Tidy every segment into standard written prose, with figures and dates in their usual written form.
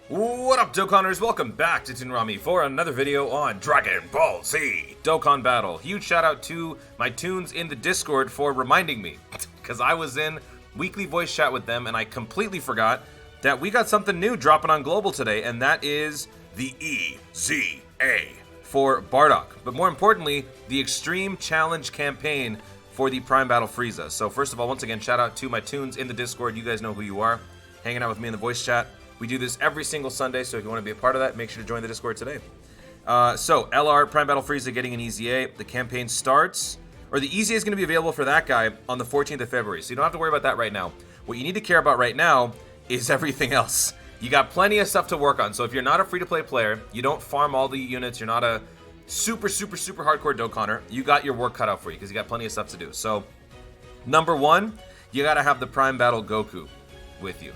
What up, Dokkanners? Welcome back to Toonrami for another video on Dragon Ball Z Dokkan Battle. Huge shout out to my tunes in the Discord for reminding me, because I was in weekly voice chat with them and I completely forgot that we got something new dropping on Global today, and that is the EZA for Bardock. But more importantly, the Extreme Challenge campaign for the Prime Battle Frieza. So first of all, once again, shout out to my tunes in the Discord. You guys know who you are, hanging out with me in the voice chat. We do this every single Sunday, so if you want to be a part of that, make sure to join the Discord today. So, LR, Prime Battle Frieza getting an EZA. The campaign starts, or the EZA is going to be available for that guy on the 14th of February, so you don't have to worry about that right now. What you need to care about right now is everything else. You got plenty of stuff to work on, so if you're not a free-to-play player, you don't farm all the units, you're not a super hardcore Dokkanner, you got your work cut out for you, because you got plenty of stuff to do. So, number one, you got to have the Prime Battle Goku with you.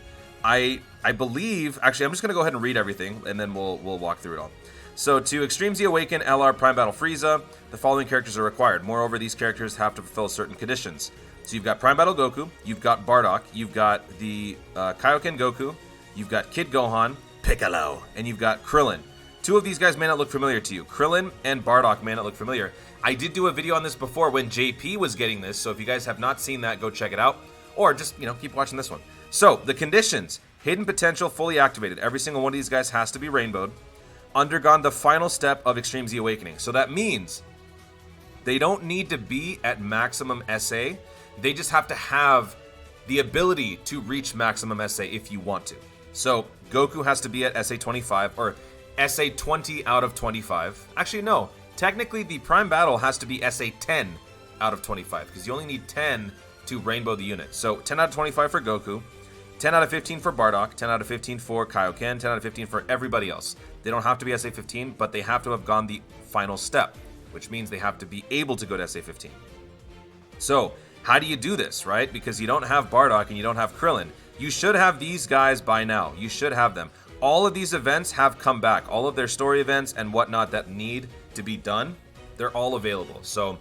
I believe, actually, I'm just going to go ahead and read everything, and then we'll walk through it all. So, to Extreme Z Awaken LR Prime Battle Frieza, the following characters are required. Moreover, these characters have to fulfill certain conditions. So, you've got Prime Battle Goku, you've got Bardock, you've got the Kaioken Goku, you've got Kid Gohan, Piccolo, and you've got Krillin. Two of these guys may not look familiar to you. Krillin and Bardock may not look familiar. I did do a video on this before when JP was getting this, so if you guys have not seen that, go check it out. Or just, keep watching this one. So, the conditions. Hidden potential fully activated. Every single one of these guys has to be rainbowed. Undergone the final step of Extreme Z Awakening. So that means they don't need to be at maximum SA. They just have to have the ability to reach maximum SA if you want to. So Goku has to be at SA 25 or SA 20 out of 25. Actually, no. Technically, the Prime Battle has to be SA 10 out of 25 because you only need 10 to rainbow the unit. So 10 out of 25 for Goku. 10 out of 15 for Bardock, 10 out of 15 for Kaioken, 10 out of 15 for everybody else. They don't have to be SA 15, but they have to have gone the final step, which means they have to be able to go to SA 15. So, how do you do this, right? Because you don't have Bardock and you don't have Krillin. You should have these guys by now. You should have them. All of these events have come back. All of their story events and whatnot that need to be done, they're all available. So,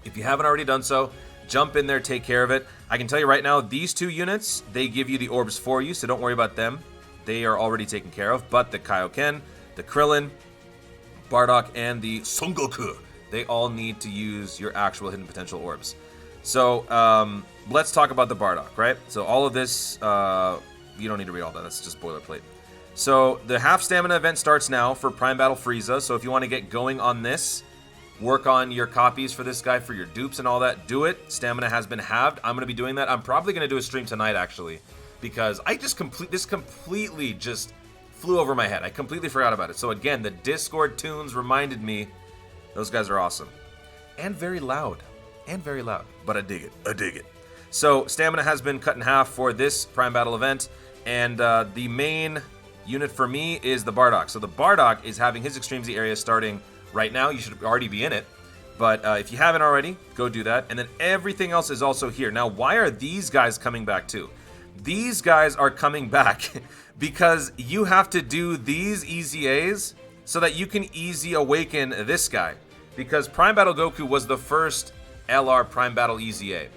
if you haven't already done so, jump in there, take care of it. I can tell you right now, these two units, they give you the orbs for you, so don't worry about them. They are already taken care of. But the Kaioken, the Krillin, Bardock, and the Son Goku, they all need to use your actual hidden potential orbs. So, let's talk about the Bardock, right? So all of this, you don't need to read all that. That's just boilerplate. So the half stamina event starts now for Prime Battle Frieza. So if you want to get going on this, work on your copies for this guy, for your dupes and all that. Do it. Stamina has been halved. I'm going to be doing that. I'm probably going to do a stream tonight, actually, because I just completely just flew over my head. I completely forgot about it. So again, the Discord tunes reminded me. Those guys are awesome. And very loud. But I dig it. So stamina has been cut in half for this Prime Battle event. And the main unit for me is the Bardock. So the Bardock is having his Extreme Z area starting right now. You should already be in it, but if you haven't already, go do that. And then everything else is also here. Now, why are these guys coming back too? These guys are coming back because you have to do these EZAs so that you can easy awaken this guy. Because Prime Battle Goku was the first LR Prime Battle EZA.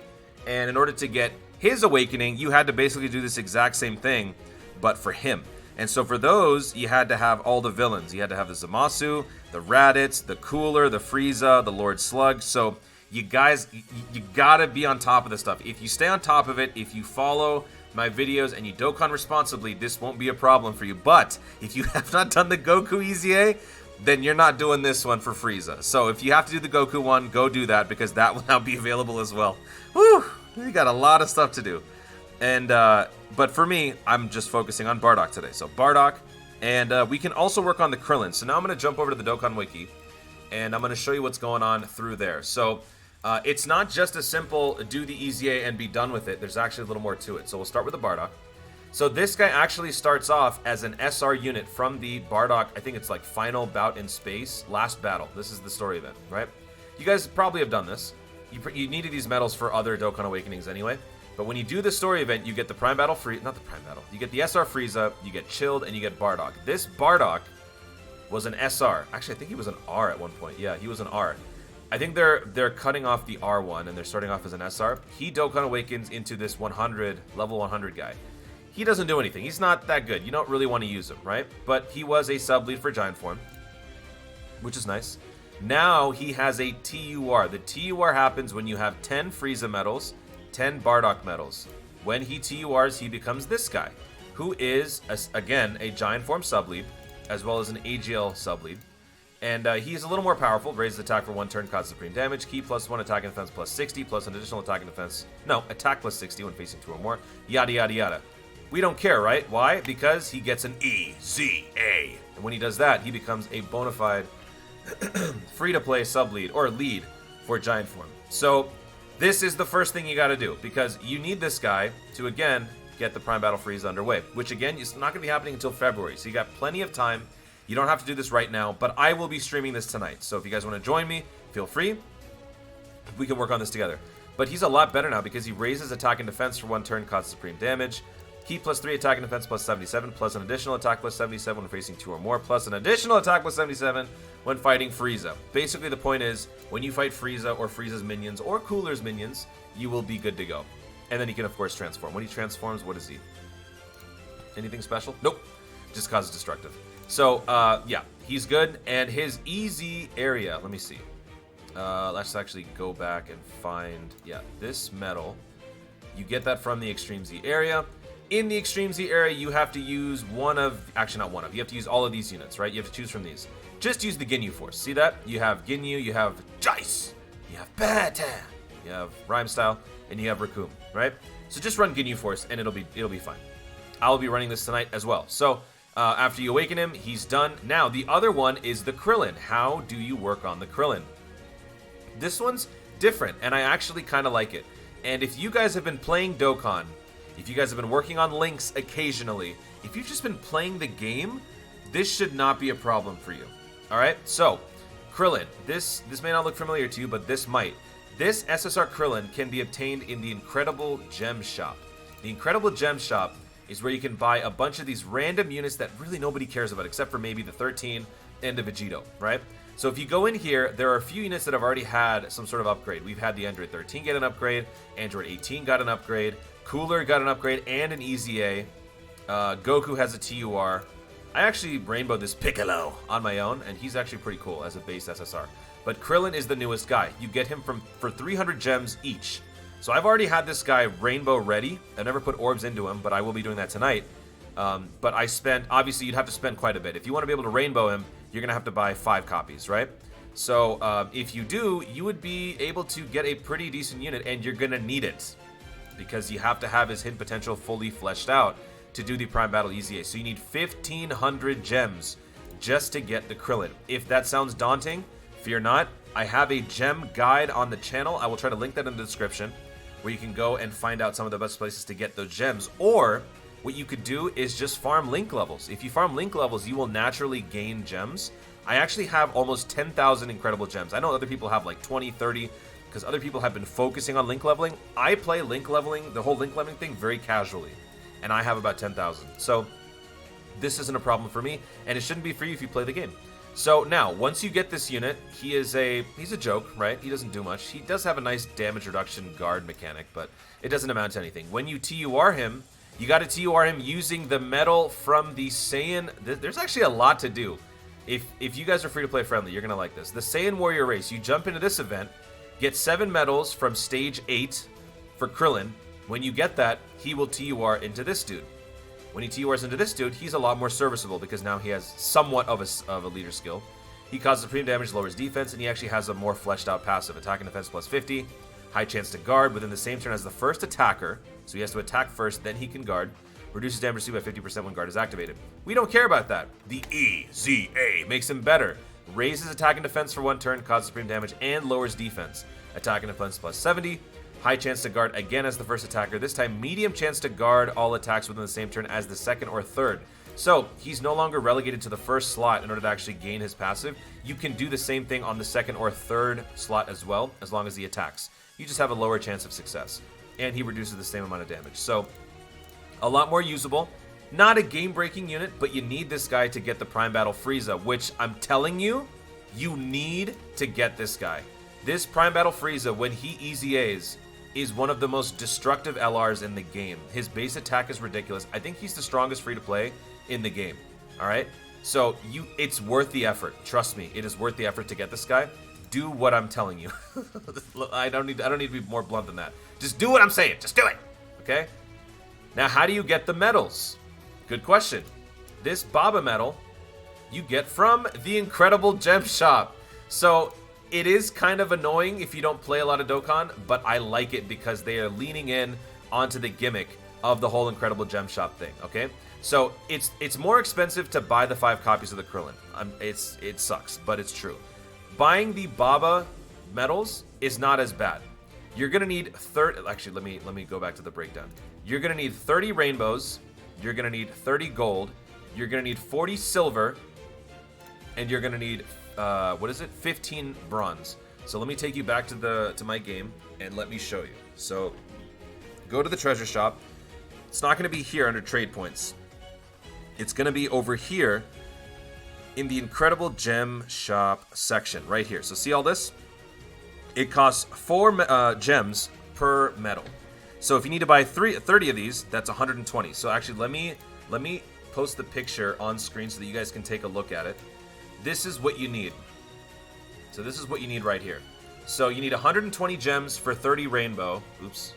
And in order to get his awakening, you had to basically do this exact same thing, but for him. And so for those, you had to have all the villains. You had to have the Zamasu, the Raditz, the Cooler, the Frieza, the Lord Slug. So you guys, you gotta be on top of this stuff. If you stay on top of it, if you follow my videos and you Dokkan responsibly, this won't be a problem for you. But if you have not done the Goku EZA, then you're not doing this one for Frieza. So if you have to do the Goku one, go do that because that will now be available as well. Whew, you got a lot of stuff to do. And, but for me, I'm just focusing on Bardock today. So Bardock, and we can also work on the Krillin. So now I'm going to jump over to the Dokkan Wiki, and I'm going to show you what's going on through there. So it's not just a simple do the EZA and be done with it. There's actually a little more to it. So we'll start with the Bardock. So this guy actually starts off as an SR unit from the Bardock, I think it's like Final Bout in Space, Last Battle. This is the story event, right? You guys probably have done this. You needed these medals for other Dokkan Awakenings anyway. But when you do the story event, you get the Prime Battle not the Prime Battle. You get the SR Frieza, you get Chilled, and you get Bardock. This Bardock was an SR. Actually, I think he was an R at one point. Yeah, he was an R. I think they're cutting off the R1 and they're starting off as an SR. He Dokkan Awakens into this 100, level 100 guy. he doesn't do anything. He's not that good. You don't really want to use him, right? But he was a sub-lead for Giant Form, which is nice. Now he has a TUR. The TUR happens when you have 10 Frieza medals, 10 Bardock medals. When he TURs, he becomes this guy, who is, again, a Giant Form sub-lead, as well as an AGL sub-lead. And he's a little more powerful. Raises attack for 1 turn, causes supreme damage. Ki +1 attack and defense +60, plus an additional attack and defense. No, attack +60 when facing 2 or more. Yada, yada, yada. We don't care, right? Why? Because he gets an EZA. And when he does that, he becomes a bona fide free-to-play sub-lead, or lead, for Giant Form. So this is the first thing you got to do, because you need this guy to, again, get the Prime Battle Frieza underway, which, again, is not going to be happening until February. So you got plenty of time. You don't have to do this right now, but I will be streaming this tonight. So if you guys want to join me, feel free. We can work on this together. But he's a lot better now because he raises attack and defense for 1 turn, causes supreme damage. Ki +3 attack and defense +77, plus an additional attack +77 when facing 2 or more, plus an additional attack +77 when fighting Frieza. Basically, the point is, when you fight Frieza or Frieza's minions or Cooler's minions, you will be good to go. And then he can, of course, transform. When he transforms, what is he? Anything special? Nope. Just causes destructive. So, yeah, he's good. And his EZ area, let me see. Let's actually go back and find, yeah, this medal. You get that from the Extreme Z area. In the Extreme Z area, you have to use actually not one of, you have to use all of these units, right? You have to choose from these. Just use the Ginyu Force. See that? You have Ginyu, you have Jice, you have Bata, you have Rhyme Style, and you have Raccoon, right? So just run Ginyu Force, and it'll be fine. I'll be running this tonight as well. So, after you awaken him, he's done. Now, the other one is the Krillin. How do you work on the Krillin? This one's different, and I actually kind of like it. And if you guys have been playing Dokkan, if you guys have been working on links occasionally, if you've just been playing the game, this should not be a problem for you. All right? So, Krillin. This may not look familiar to you, but this might. This SSR Krillin can be obtained in the Incredible Gem Shop. The Incredible Gem Shop is where you can buy a bunch of these random units that really nobody cares about, except for maybe the 13 and the Vegito, right? So if you go in here, there are a few units that have already had some sort of upgrade. We've had the Android 13 get an upgrade, Android 18 got an upgrade, Cooler got an upgrade and an EZA, Goku has a TUR. I actually rainbowed this Piccolo on my own, and he's actually pretty cool as a base SSR. But Krillin is the newest guy. You get him for 300 gems each. So I've already had this guy rainbow ready. I've never put orbs into him, but I will be doing that tonight. But I spent, obviously you'd have to spend quite a bit. If you want to be able to rainbow him, you're going to have to buy 5 copies, right? So if you do, you would be able to get a pretty decent unit, and you're going to need it. Because you have to have his hidden potential fully fleshed out to do the Prime Battle EZA. So you need 1,500 gems just to get the Krillin. If that sounds daunting, fear not. I have a gem guide on the channel. I will try to link that in the description, where you can go and find out some of the best places to get those gems. Or what you could do is just farm link levels. If you farm link levels, you will naturally gain gems. I actually have almost 10,000 incredible gems. I know other people have like 20, 30, because other people have been focusing on link leveling. I play link leveling, the whole link leveling thing, very casually, and I have about 10,000. So this isn't a problem for me, and it shouldn't be for you if you play the game. So now, once you get this unit, he's a joke, right? He doesn't do much. He does have a nice damage reduction guard mechanic, but it doesn't amount to anything. When you TUR him, you got to TUR him using the medal from the Saiyan. There's actually a lot to do. If you guys are free to play friendly, you're gonna like this. The Saiyan Warrior Race. You jump into this event, get 7 medals from stage 8 for Krillin. When you get that, he will TUR into this dude. When he TURs into this dude, he's a lot more serviceable because now he has somewhat of a leader skill. He causes supreme damage, lowers defense, and he actually has a more fleshed out passive. Attack and defense +50, high chance to guard within the same turn as the first attacker, so he has to attack first, then he can guard. Reduces damage received by 50% when guard is activated. We don't care about that. The EZA makes him better. Raises attack and defense for 1 turn, causes supreme damage, and lowers defense. Attack and defense +70. High chance to guard again as the first attacker. This time, medium chance to guard all attacks within the same turn as the second or third. So, he's no longer relegated to the first slot in order to actually gain his passive. You can do the same thing on the second or third slot as well, as long as he attacks. You just have a lower chance of success. And he reduces the same amount of damage. So, a lot more usable. Not a game-breaking unit, but you need this guy to get the Prime Battle Frieza, which I'm telling you, you need to get this guy. This Prime Battle Frieza, when he EZAs, is one of the most destructive LRs in the game. His base attack is ridiculous. I think he's the strongest free-to-play in the game. All right? So it's worth the effort. Trust me, it is worth the effort to get this guy. Do what I'm telling you. I don't need to be more blunt than that. Just do what I'm saying. Just do it. Okay? Now, how do you get the medals? Good question. This Baba medal you get from the Incredible Gem Shop. So it is kind of annoying if you don't play a lot of Dokkan, but I like it because they are leaning in onto the gimmick of the whole Incredible Gem Shop thing, okay? So it's more expensive to buy the 5 copies of the Krillin. It sucks, but it's true. Buying the Baba medals is not as bad. You're gonna need 30. Actually, let me go back to the breakdown. You're gonna need 30 rainbows. You're gonna need 30 gold. You're gonna need 40 silver, and you're gonna need 15 bronze. So let me take you back to my game and let me show you. So go to the treasure shop. It's not gonna be here under trade points. It's gonna be over here in the Incredible Gem Shop section right here. So see all this? It costs 4 gems per medal. So if you need to buy 30 of these, that's 120. So actually, let me post the picture on screen so that you guys can take a look at it. This is what you need. So this is what you need right here. So you need 120 gems for 30 rainbow. Oops.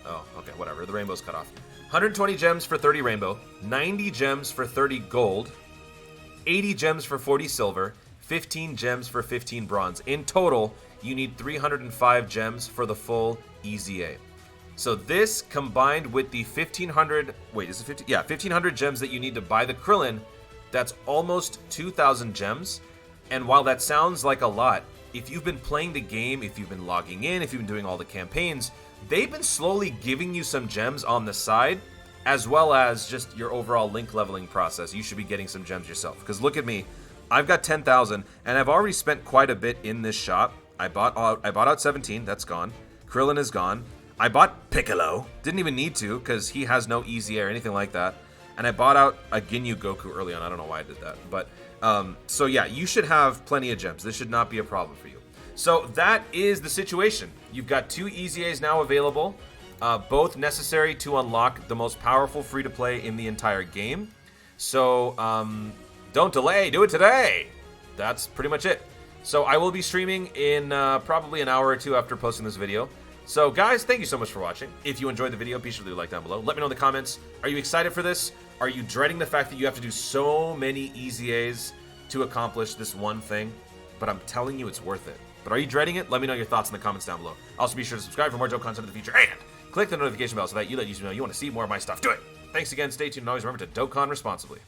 Oh, okay, whatever. The rainbow's cut off. 120 gems for 30 rainbow, 90 gems for 30 gold, 80 gems for 40 silver, 15 gems for 15 bronze. In total, you need 305 gems for the full EZA. So this combined with the 1,500, wait, is it 50? Yeah, 1,500 gems that you need to buy the Krillin, that's almost 2,000 gems. And while that sounds like a lot, if you've been playing the game, if you've been logging in, if you've been doing all the campaigns, they've been slowly giving you some gems on the side, as well as just your overall link leveling process. You should be getting some gems yourself. Because look at me, I've got 10,000, and I've already spent quite a bit in this shop. I bought out 17, that's gone. Krillin is gone. I bought Piccolo, didn't even need to, because he has no EZA or anything like that. And I bought out a Ginyu Goku early on. I don't know why I did that. But, so yeah, you should have plenty of gems. This should not be a problem for you. So that is the situation. You've got 2 EZAs now available, both necessary to unlock the most powerful free-to-play in the entire game. So don't delay, do it today. That's pretty much it. So I will be streaming in probably an hour or 2 after posting this video. So guys, thank you so much for watching. If you enjoyed the video, be sure to leave a like down below. Let me know in the comments. Are you excited for this? Are you dreading the fact that you have to do so many EZAs to accomplish this one thing? But I'm telling you, it's worth it. But are you dreading it? Let me know your thoughts in the comments down below. Also, be sure to subscribe for more Dokkan content in the future, and click the notification bell so that you let YouTube know you want to see more of my stuff. Do it! Thanks again, stay tuned, and always remember to Dokkan responsibly.